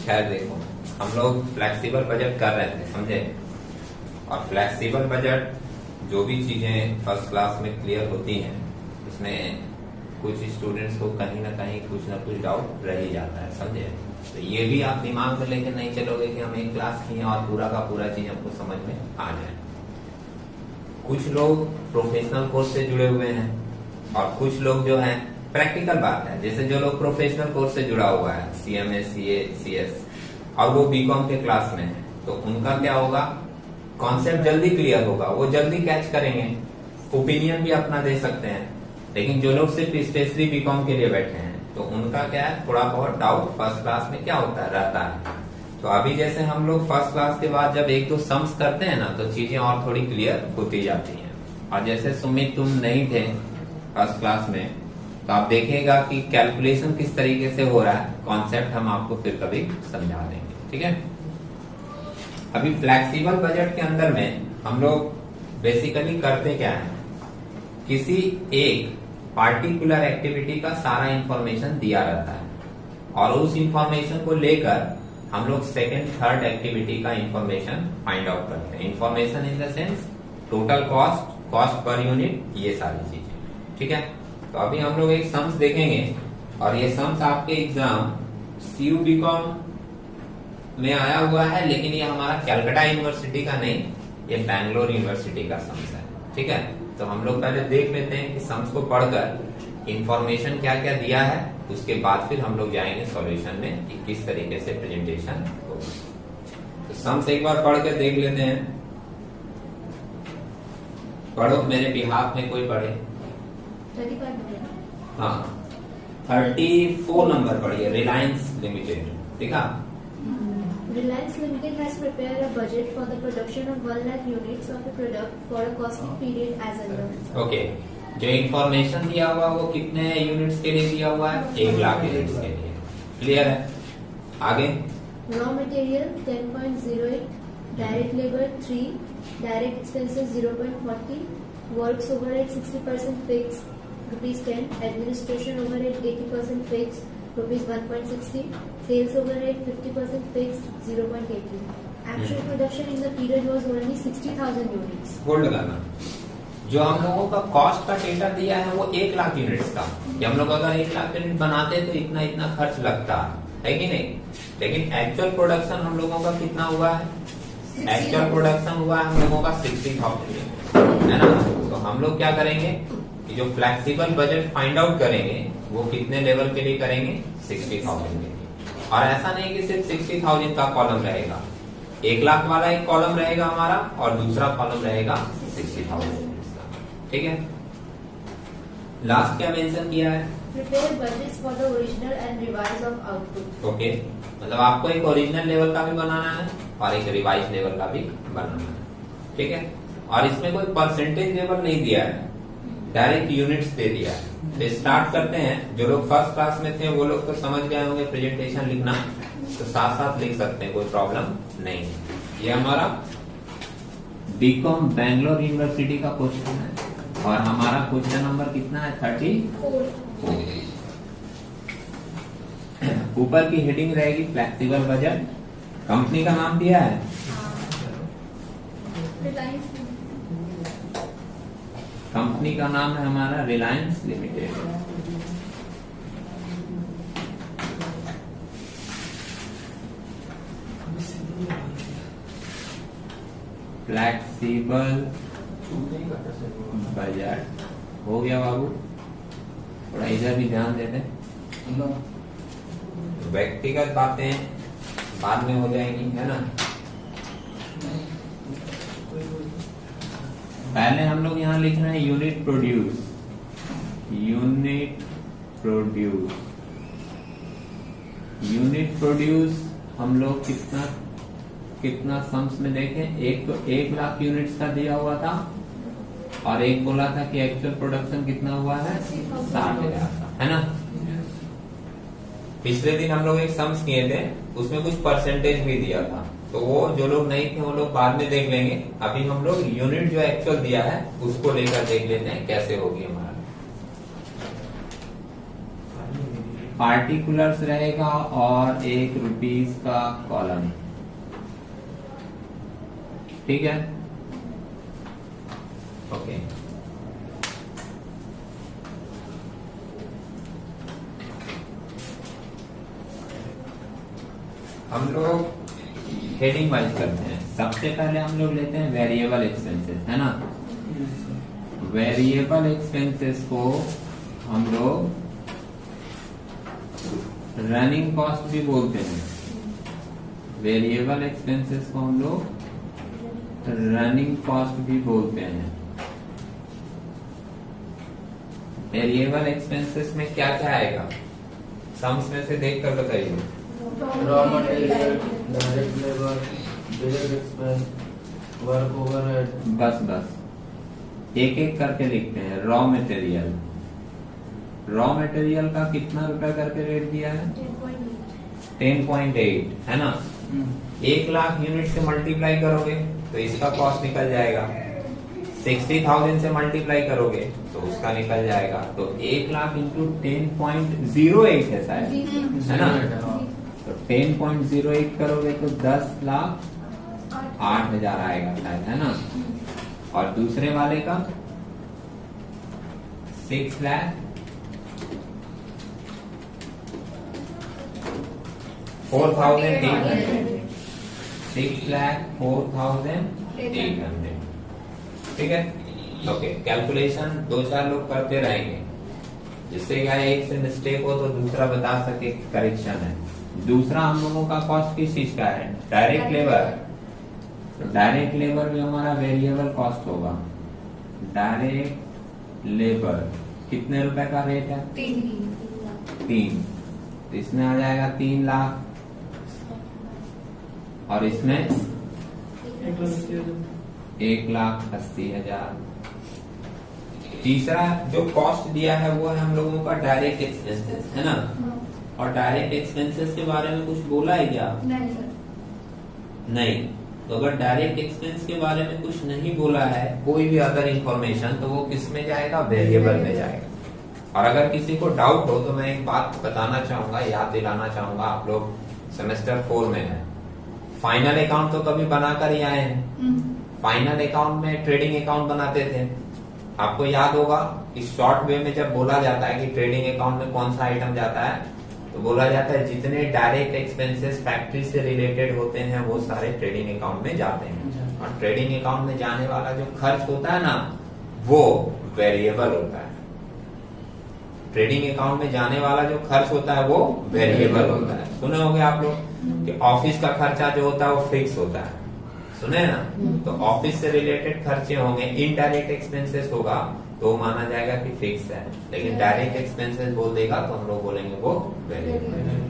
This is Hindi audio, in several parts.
खैर देखो, हम लोग फ्लेक्सिबल बजट कर रहे थे, समझे। और फ्लेक्सिबल बजट जो भी चीजें फर्स्ट क्लास में क्लियर होती हैं, उसमें कुछ स्टूडेंट्स को कहीं ना कहीं कुछ ना कुछ डाउट रह ही जाता है, समझे। तो ये भी आप दिमाग में लेके नहीं चलोगे कि हम एक क्लास किए और पूरा का पूरा चीज हमको समझ में आ जाए। कुछ लोग प्रोफेशनल कोर्स से जुड़े हुए हैं और कुछ लोग जो हैं प्रैक्टिकल बात है, जैसे जो लोग प्रोफेशनल कोर्स से जुड़ा हुआ है, CMA, CA, CS, और वो बीकॉम के क्लास में है, तो उनका क्या होगा, कॉन्सेप्ट जल्दी क्लियर होगा, वो जल्दी कैच करेंगे, ओपिनियन भी अपना दे सकते हैं। लेकिन जो लोग सिर्फ स्पेशली बीकॉम के लिए बैठे हैं, तो उनका क्या है, थोड़ा बहुत डाउट फर्स्ट क्लास में क्या होता है, रहता है। तो अभी जैसे हम लोग फर्स्ट क्लास के बाद जब एक दो सम्स करते हैं ना, तो चीजें और थोड़ी क्लियर होती जाती हैं। और जैसे सुमित तुम नहीं थे फर्स्ट क्लास में, तो आप देखिएगा कि कैलकुलेशन किस तरीके से हो रहा है, कॉन्सेप्ट हम आपको फिर कभी समझा देंगे, ठीक है। अभी फ्लेक्सिबल बजट के अंदर में हम लोग बेसिकली करते क्या है, किसी एक पार्टिकुलर एक्टिविटी का सारा इंफॉर्मेशन दिया रहता है और उस इंफॉर्मेशन को लेकर हम लोग सेकेंड थर्ड एक्टिविटी का इंफॉर्मेशन फाइंड आउट करते हैं। Information in the sense total cost, cost per unit, ये सारी चीजें, ठीक है। तो अभी हम लोग एक सम्स देखेंगे और ये सम्स आपके एग्जाम CU BCom में आया हुआ है, लेकिन ये हमारा कैलकाटा यूनिवर्सिटी का नहीं, ये बैंगलोर यूनिवर्सिटी का सम्स है, ठीक है। तो हम लोग पहले देख लेते हैं कि सम्स को पढ़कर इंफॉर्मेशन क्या क्या दिया है, उसके बाद फिर हम लोग जाएंगे सॉल्यूशन में कि किस तरीके से प्रेजेंटेशन होगा। तो सम्स एक बार पढ़ के देख लेते हैं। पढ़ो, मेरे बिहाफ में कोई पढ़े। 35 हाँ, 34 नंबर पढ़िए, रिलायंस लिमिटेड, ठीक है। Reliance Limited has prepared a budget for the production of 1 lakh units of a product for a costing period as under. Okay, जो इंफॉर्मेशन दिया हुआ वो कितने यूनिट्स के लिए दिया हुआ है, 1 लाख यूनिट्स के लिए, क्लियर है। आगे Raw material 10.08, direct labor 3, direct expenses 0.40, works overhead 60% fixed, ₹10, administration overhead 80% fixed, ₹1.60, sales overhead 50% fixed, 0.80. Actual production in the period was only 60,000 units. Hold करना, जो हम लोगों का कॉस्ट का डेटा दिया है वो 1 लाख यूनिट्स का, कि हम लोग अगर 1 लाख यूनिट बनाते तो इतना इतना खर्च लगता है कि नहीं। लेकिन एक्चुअल प्रोडक्शन हम लोगों का कितना हुआ है, एक्चुअल प्रोडक्शन हुआ है हम लोगों का 60,000, है ना। तो हम लोग क्या करेंगे कि जो फ्लेक्सिबल बजट फाइंड आउट करेंगे वो कितने लेवल के लिए करेंगे, 60,000 के लिए। और ऐसा नहीं कि सिर्फ 60,000 का कॉलम रहेगा, 1 लाख वाला एक कॉलम रहेगा हमारा और दूसरा कॉलम रहेगा 60,000 का, ठीक है। लास्ट क्या मेंशन किया है, Prepare budgets for the original and revise of output. Okay, मतलब आपको एक ओरिजिनल लेवल का भी बनाना है और एक रिवाइज लेवल का भी बनाना है, ठीक है। और इसमें कोई परसेंटेज लेवल नहीं दिया है, डायरेक्ट यूनिट्स दे दिया है। तो स्टार्ट करते हैं। जो लोग फर्स्ट क्लास में थे वो लोग तो समझ गए होंगे प्रेजेंटेशन लिखना, तो साथ साथ लिख सकते हैं, कोई प्रॉब्लम नहीं है। ये हमारा बीकॉम बैंगलोर यूनिवर्सिटी का क्वेश्चन है और हमारा क्वेश्चन नंबर कितना है, 34। ऊपर की हेडिंग रहेगी फ्लेक्सिबल बजट, कंपनी का नाम दिया है, कंपनी का नाम है हमारा रिलायंस लिमिटेड। फ्लेक्सिबल बजट हो गया बाबू, थोड़ा इधर भी ध्यान देते। व्यक्तिगत बातें बाद में हो जाएंगी, है ना। पहले हम लोग यहाँ लिख रहे हैं unit produce, unit produce, unit produce हम लोग कितना कितना सम्स में देखें, एक तो 1 लाख यूनिट्स का दिया हुआ था और एक बोला था कि एक्चुअल प्रोडक्शन कितना हुआ है, 60,000 का, है ना। पिछले दिन हम लोग एक सम्स किए थे, उसमें कुछ परसेंटेज भी दिया था, तो वो जो लोग नहीं थे वो लोग बाद में देख लेंगे। अभी हम लोग यूनिट जो एक्चुअल दिया है उसको लेकर देख लेते हैं कैसे होगी हमारा। पार्टिकुलर्स रहेगा और एक रुपीस का कॉलम। ठीक है, ओके। हम लोग हेडिंग वाइज करते हैं। सबसे पहले हम लोग लेते हैं वेरिएबल एक्सपेंसेस, है ना। वेरिएबल एक्सपेंसेस को हम लोग रनिंग कॉस्ट भी बोलते हैं। वेरिएबल एक्सपेंसेस को हम लोग रनिंग कॉस्ट भी बोलते हैं। वेरिएबल एक्सपेंसेस में क्या क्या आएगा, सम्स में से देख कर बताइए। Raw material, direct labour, direct expense, work overhead. बस एक एक करके लिखते हैं। रॉ मटेरियल, रॉ मटेरियल का कितना रुपए करके रेट दिया है? 10.8, है ना। 1,00,000 यूनिट से मल्टीप्लाई करोगे तो इसका कॉस्ट निकल जाएगा। 60,000 से मल्टीप्लाई करोगे तो उसका निकल जाएगा। तो 1,00,000 इंटू 10.08 है शायद, है ना। तो 10.08 करोगे तो 10,08,000 आएगा शायद, है ना। और दूसरे वाले का 6,00,000 4,800, 6,04,800। ठीक है, ओके। कैलकुलेशन 2-4 लोग करते रहेंगे, जिससे क्या है, एक से मिस्टेक हो तो दूसरा बता सके करेक्शन है। दूसरा हम लोगों का कॉस्ट किस चीज का है? Direct labour. तो डायरेक्ट लेबर भी हमारा वेरिएबल कॉस्ट होगा। डायरेक्ट लेबर कितने रुपए का रेट है? 3। तो इसमें आ जाएगा 3,00,000 और इसमें 1,80,000। तीसरा जो कॉस्ट दिया है वो है हम लोगों का डायरेक्ट एक्सपेंसेस, है ना। और डायरेक्ट एक्सपेंसेस के बारे में कुछ बोला है क्या? नहीं। तो अगर डायरेक्ट एक्सपेंस के बारे में कुछ नहीं बोला है, कोई भी अदर इंफॉर्मेशन, तो वो किस में जाएगा? वेरिएबल में जाएगा। और अगर किसी को डाउट हो तो मैं एक बात बताना चाहूंगा, याद दिलाना चाहूंगा। आप लोग सेमेस्टर 4 में है, फाइनल अकाउंट तो कभी बनाकर ही आए हैं। फाइनल अकाउंट में ट्रेडिंग अकाउंट बनाते थे। आपको याद होगा कि शॉर्ट वे में जब बोला जाता है कि ट्रेडिंग अकाउंट में कौन सा आइटम जाता है, तो बोला जाता है जितने डायरेक्ट एक्सपेंसेस फैक्ट्री से रिलेटेड होते हैं वो सारे ट्रेडिंग अकाउंट में जाते हैं। और ट्रेडिंग अकाउंट में जाने वाला जो खर्च होता है ना, वो वेरिएबल होता है। ट्रेडिंग अकाउंट में जाने वाला जो खर्च होता है वो वेरिएबल होता है। सुने होंगे आप लोग कि ऑफिस का खर्चा जो होता है वो फिक्स होता है, सुने ना। तो ऑफिस से रिलेटेड खर्चे होंगे, इनडायरेक्ट एक्सपेंसेस होगा तो माना जाएगा कि फिक्स है। लेकिन डायरेक्ट एक्सपेंसेस बोल देगा तो हम लोग बोलेंगे वो वेरिएबल है।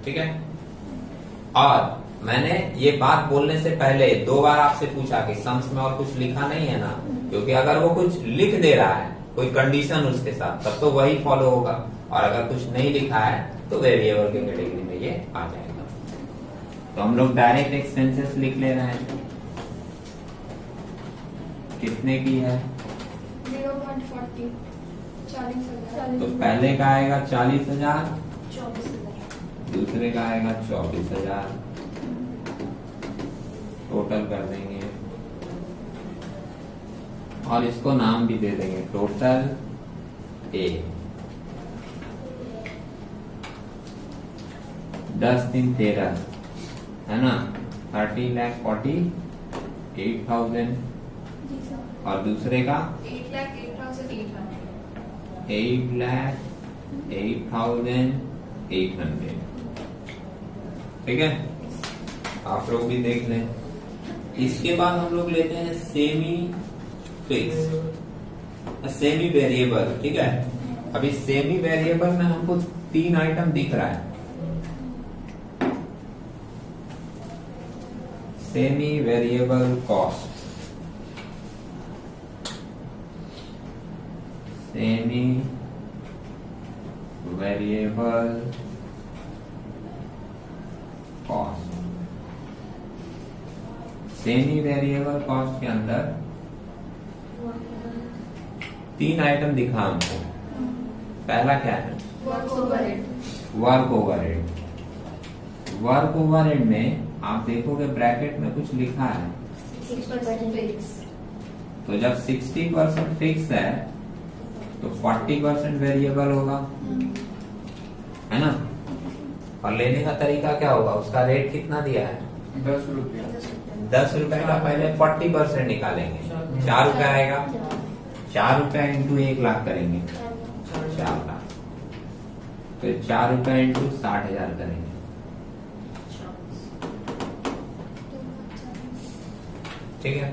ठीक है। और मैंने ये बात बोलने से पहले 2 बार आपसे पूछा कि सम्स में और कुछ लिखा नहीं है ना, क्योंकि अगर वो कुछ लिख दे रहा है कोई कंडीशन उसके साथ, तब तो वही फॉलो होगा। और अगर कुछ नहीं लिखा है तो वेरिएबल के कैटेगरी में ये आ जाएगा। तो हम लोग डायरेक्ट एक्सपेंसेस लिख ले रहे हैं। कितने की है? 0.40, 40,000। तो पहले का आएगा 40,000, 24,000। दूसरे का आएगा 24,000। टोटल कर देंगे और इसको नाम भी दे देंगे टोटल ए। 10-3-13 है ना। 30,48,000 और दूसरे का 8,08,800। 8,08,800। ठीक है, आप लोग भी देख लें। इसके बाद हम लोग लेते हैं सेमी फिक्स, सेमी वेरिएबल। ठीक है, अभी सेमी वेरिएबल में हमको 3 आइटम दिख रहा है। Semi variable cost, semi variable cost. Semi variable cost के अंदर 3 आइटम दिखा हमको। पहला क्या है? Work overhead. Work overhead. Work overhead में आप देखोगे ब्रैकेट में कुछ लिखा है, 60% फिक्स। तो जब 60% फिक्स है तो 40% वेरिएबल होगा, है ना। और लेने का तरीका क्या होगा, उसका रेट कितना दिया है 10 रुपया। 10 रुपए का पहले 40% निकालेंगे, 4 रुपए आएगा। 4 रुपया इंटू 1 लाख करेंगे, 4 लाख। फिर 4 रुपया इंटू 60,000 करेंगे, ठीक है,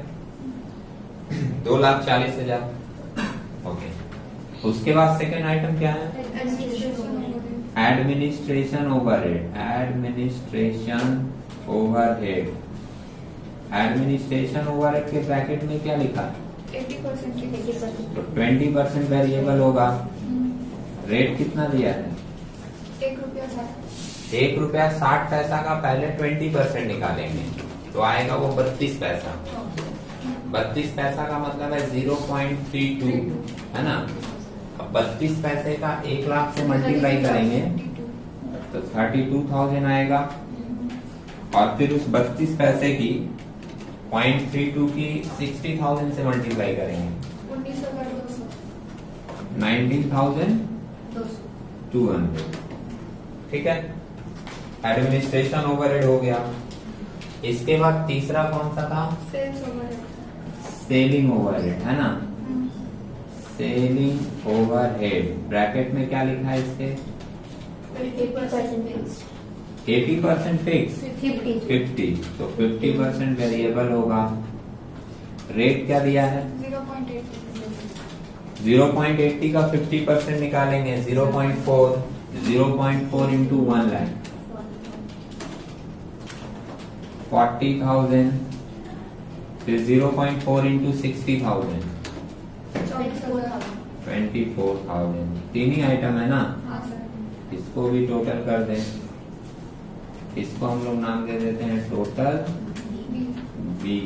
2,40,000। ओके, उसके बाद सेकेंड आइटम क्या है, administration overhead. Administration overhead, administration overhead के ब्रैकेट में क्या लिखा है, 80% तो 20% वेरिएबल होगा। रेट कितना दिया है, 1 रुपया 60। 1 रुपया 60 पैसा का पहले 20% निकालेंगे तो आएगा वो 32 पैसा। 32 पैसा का मतलब है 0.32, है ना। अब 32 पैसे का 1 लाख से मल्टीप्लाई करेंगे तो 32,000 आएगा। और फिर उस 32 पैसे की 0.32 की 60,000 से मल्टीप्लाई करेंगे, 19,200, ठीक है। एडमिनिस्ट्रेशन ओवरहेड हो गया। इसके बाद तीसरा कौन सा था, सेलिंग ओवरहेड, है ना। सेलिंग ओवरहेड ब्रैकेट में क्या लिखा है इसके, 80% फिक्स। 80% फिक्स, 50। 50, तो 50% वेरिएबल होगा। रेट क्या दिया है, 0.80 का 50% निकालेंगे, 0.4, 0.4 इंटू 1 लाख, 40,000। फिर 0.4 इंटू 60,000, 24,000। तीन ही आइटम है ना, इसको भी टोटल कर दें। इसको हम लोग नाम दे देते हैं टोटल बी।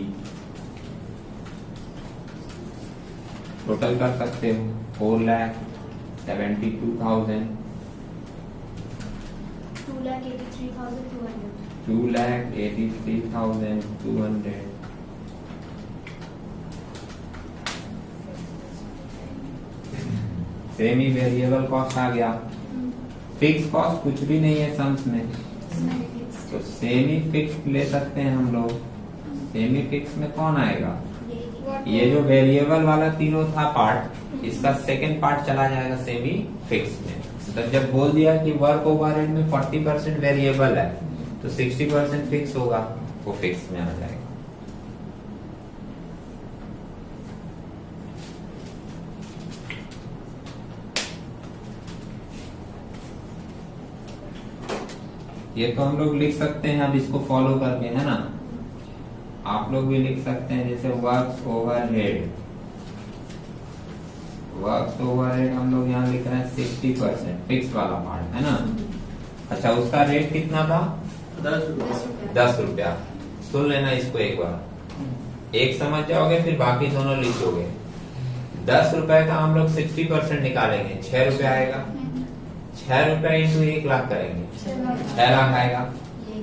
टोटल कर सकते हो 4,72,000, 2,83,200। 2,83,200। सेमी वेरिएबल कॉस्ट आ गया। फिक्स कॉस्ट कुछ भी नहीं है सम्स में, तो सेमी फिक्स ले सकते हैं हम लोग। सेमी फिक्स में कौन आएगा, ये जो वेरिएबल वाला तीनों था पार्ट, इसका सेकंड पार्ट चला जाएगा सेमी फिक्स में। तो जब बोल दिया कि वर्क ओवरहेड में 40% वेरिएबल है तो 60% फिक्स होगा, वो फिक्स में आ जाएगा। ये तो हम लोग लिख सकते हैं अब इसको फॉलो करके, है ना। आप लोग भी लिख सकते हैं, जैसे वर्क्स ओवरहेड। वर्क्स ओवरहेड हम लोग यहाँ लिख रहे हैं 60% फिक्स वाला पार्ट, है ना। अच्छा, उसका रेट कितना था, 10 रुपया। 10 रुपया। सुन लेना इसको एक बार, एक समझ जाओगे फिर बाकी दोनों लिखोगे। 10 रुपए का हम लोग 60% निकालेंगे, 6 रुपया आएगा। 6 रुपया इंटू 1 लाख करेंगे, 6 लाख आएगा।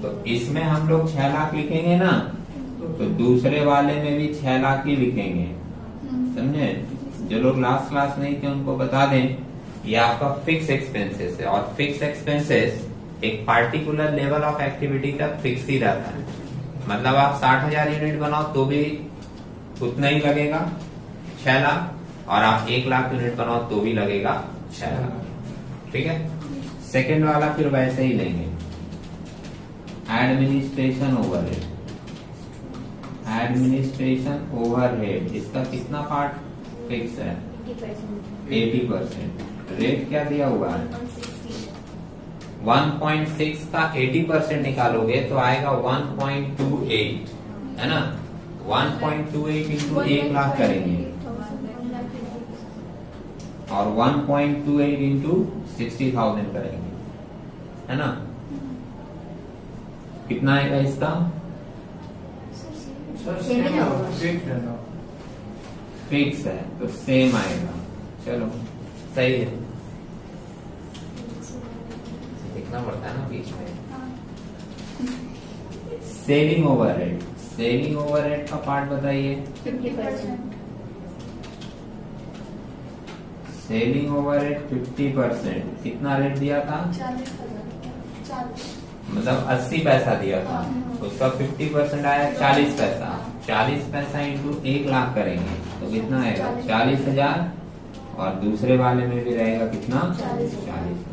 तो इसमें हम लोग 6 लाख लिखेंगे ना, तो दूसरे वाले में भी 6 लाख ही लिखेंगे, समझे। जो लोग लास्ट क्लास नहीं थे उनको बता दें, ये आपका फिक्स एक्सपेंसेस है, और फिक्स एक्सपेंसेस एक पार्टिकुलर लेवल ऑफ एक्टिविटी का फिक्स ही रहता है। मतलब आप 60,000 यूनिट बनाओ तो भी उतना ही लगेगा, 6 लाख, और आप 1 लाख यूनिट बनाओ तो भी लगेगा 6 लाख, ठीक है। सेकेंड वाला फिर वैसे ही लेंगे, एडमिनिस्ट्रेशन ओवरहेड। एडमिनिस्ट्रेशन ओवरहेड इसका कितना पार्ट फिक्स है, 80%। रेट क्या दिया हुआ है, 1.6 का 80% निकालोगे तो आएगा 1.28, है ना। 1.28 इंटू 1 लाख करेंगे, और 1.28 इंटू 60,000 करेंगे, है ना। कितना आएगा इसका, फिक्स है तो सेम आएगा। चलो सही है, लिखना पड़ता है ना बीच में। हाँ, सेलिंग ओवरहेड, सेलिंग ओवरहेड का पार्ट बताइए। 50%। सेलिंग ओवरहेड 50%, कितना रेट दिया था? 40,000। 40। मतलब 80 पैसा दिया था, उसका 50% आया 40 पैसा। 40 पैसा इंटू 1 लाख करेंगे तो कितना आएगा? 40,000। और दूसरे वाले में भी रहेगा कितना? 40,000।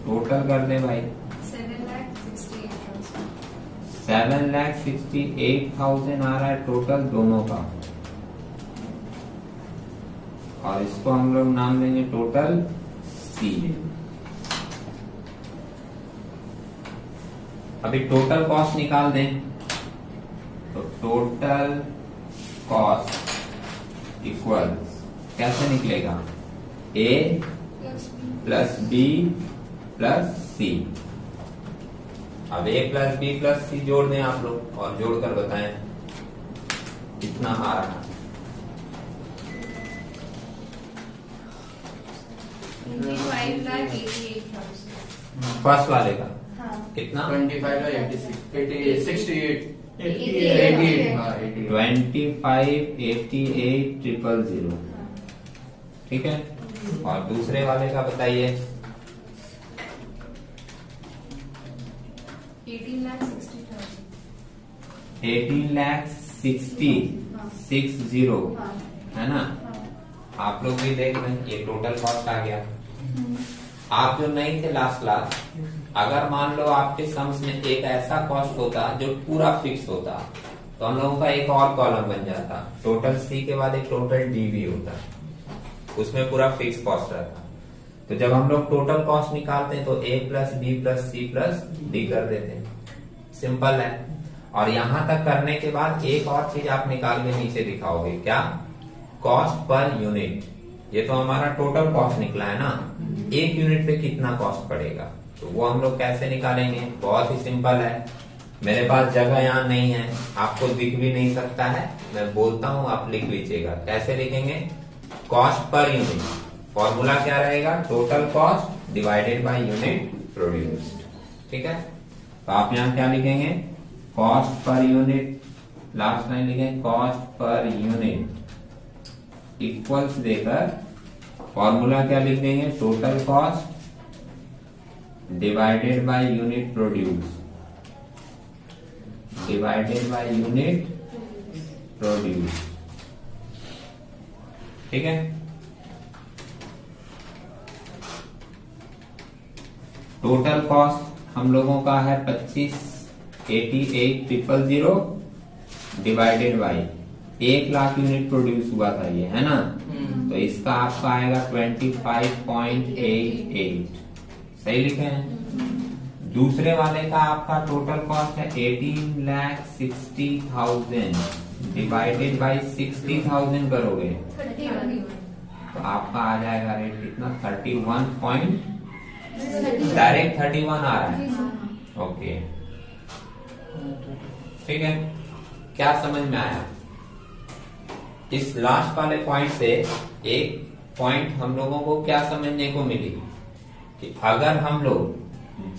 टोटल कर दे भाई। 7,68,000। 7,68,000 आ रहा है टोटल दोनों का, और इसको हम लोग नाम देंगे टोटल सी। अभी टोटल कॉस्ट निकाल दें तो टोटल कॉस्ट इक्वल कैसे निकलेगा? ए प्लस बी प्लस सी। अब ए प्लस बी प्लस सी जोड़ दें आप लोग और जोड़कर बताएं कितना आ रहा है। 25,88,000। फर्स्ट वाले का हाँ, कितना? 25 और 86 88 68 88, हाँ 88 25,88,000। ठीक है, और दूसरे वाले का बताइए। 18,60,000। 18,60,000 हाँ, है ना? हाँ। आप लोग भी देख रहे हैं ये टोटल कॉस्ट आ गया। आप जो नहीं थे लास्ट क्लास, अगर मान लो आपके सम्स में एक ऐसा कॉस्ट होता जो पूरा फिक्स होता तो हम लोगों का एक और कॉलम बन जाता, टोटल सी के बाद एक टोटल डी भी होता, उसमें पूरा फिक्स कॉस्ट रहता। तो जब हम लोग टोटल कॉस्ट निकालते हैं तो A plus B plus C plus D कर देते हैं, सिंपल है। और यहां तक करने के बाद एक और चीज आप निकाल के नीचे दिखाओगे, क्या? Cost per unit. ये तो हमारा टोटल कॉस्ट निकला है ना, एक यूनिट पे कितना कॉस्ट पड़ेगा, तो वो हम लोग कैसे निकालेंगे? बहुत ही सिंपल है। मेरे पास जगह यहाँ नहीं है, आपको दिख भी नहीं सकता है, मैं बोलता हूँ आप लिख लीजिएगा। कैसे लिखेंगे? कॉस्ट पर यूनिट, फॉर्मूला क्या रहेगा? Total cost divided by unit produced. ठीक है, तो आप यहाँ क्या लिखेंगे? Cost per unit, last line लिखेंगे कॉस्ट पर यूनिट इक्वल्स देकर फॉर्मूला क्या लिख देंगे? Total cost divided by unit produce, divided by unit produce. ठीक है, टोटल कॉस्ट हम लोगों का है 25,88,000 डिवाइडेड बाय 1,00,000 यूनिट प्रोड्यूस हुआ था ये, है ना? तो इसका आपका आएगा 25.88। सही लिखे हैं? दूसरे वाले का आपका टोटल कॉस्ट है 18,60,000 डिवाइडेड बाय 60,000 करोगे 31। तो आपका आ जाएगा रेट कितना? 31 डायरेक्ट 31 आ रहा है। ओके, ठीक है, क्या समझ में आया? इस लास्ट वाले पॉइंट से एक पॉइंट हम लोगों को क्या समझने को मिली कि अगर हम लोग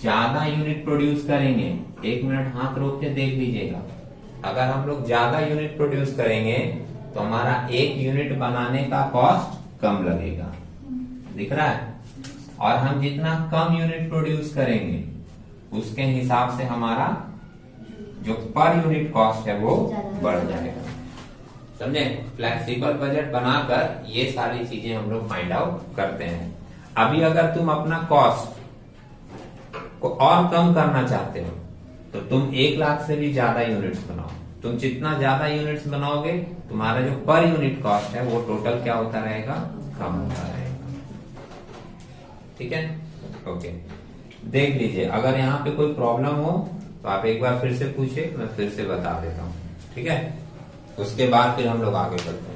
ज्यादा यूनिट प्रोड्यूस करेंगे, 1 मिनट हाथ रोक के देख लीजिएगा, अगर हम लोग ज्यादा यूनिट प्रोड्यूस करेंगे तो हमारा एक यूनिट बनाने का कॉस्ट कम लगेगा, दिख रहा है? और हम जितना कम यूनिट प्रोड्यूस करेंगे उसके हिसाब से हमारा जो पर यूनिट कॉस्ट है वो बढ़ जाएगा। समझे? फ्लेक्सिबल बजट बनाकर ये सारी चीजें हम लोग फाइंड आउट करते हैं। अभी अगर तुम अपना कॉस्ट को और कम करना चाहते हो तो तुम 1,00,000 से भी ज्यादा यूनिट्स बनाओ। तुम जितना ज्यादा यूनिट्स बनाओगे तुम्हारा जो पर यूनिट कॉस्ट है वो टोटल क्या होता रहेगा? कम होता रहेगा। ठीक है, ओके, देख लीजिए। अगर यहाँ पे कोई प्रॉब्लम हो तो आप एक बार फिर से पूछिए, मैं फिर से बता देता हूँ। ठीक है, उसके बाद फिर हम लोग आगे बढ़ते हैं।